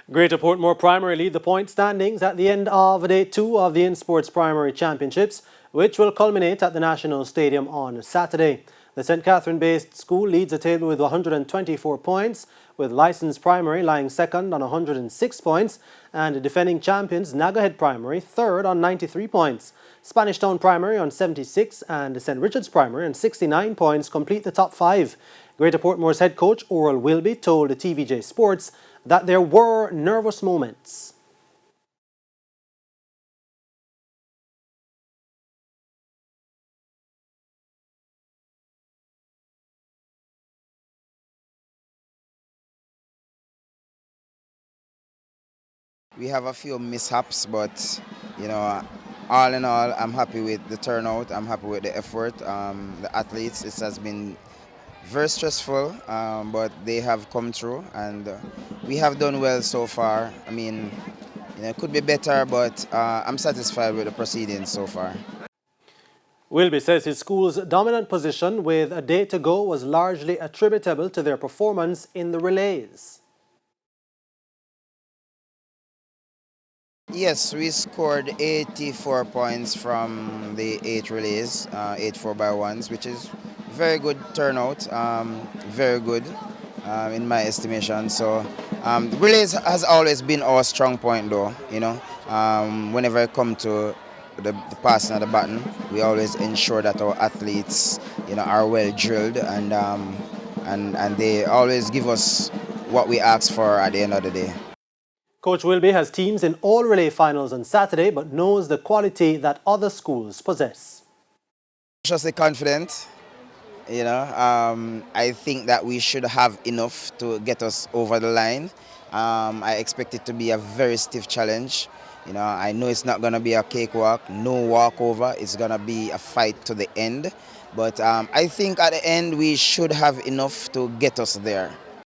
Greater Portmore Primary lead the point standings at the end of day 2 of the InSports Primary Championships, which will culminate at the National Stadium on Saturday. The St. Catherine-based school leads the table with 124 points, with Licensed Primary lying second on 106 points, and the defending champions Nagahead Primary third on 93 points. Spanish Town Primary on 76 and St. Richard's Primary on 69 points complete the top 5. Greater Portmore's head coach Oral Wilby told TVJ Sports that there were nervous moments. We have a few mishaps, but all in all, I'm happy with the turnout. I'm happy with the effort. The athletes, it has been very stressful, but they have come through, and we have done well so far. I mean, it could be better, but I'm satisfied with the proceedings so far. Wilby says his school's dominant position with a day to go was largely attributable to their performance in the relays. Yes, we scored 84 points from the 8 relays, 8 4x1s, which is very good turnout, very good in my estimation. So the relays has always been our strong point though, whenever it comes to the passing of the baton, we always ensure that our athletes, are well drilled and they always give us what we ask for at the end of the day. Coach Wilby has teams in all relay finals on Saturday, but knows the quality that other schools possess. Cautiously confident, I think that we should have enough to get us over the line. I expect it to be a very stiff challenge. I know it's not going to be a cakewalk, no walkover. It's going to be a fight to the end. But I think at the end we should have enough to get us there.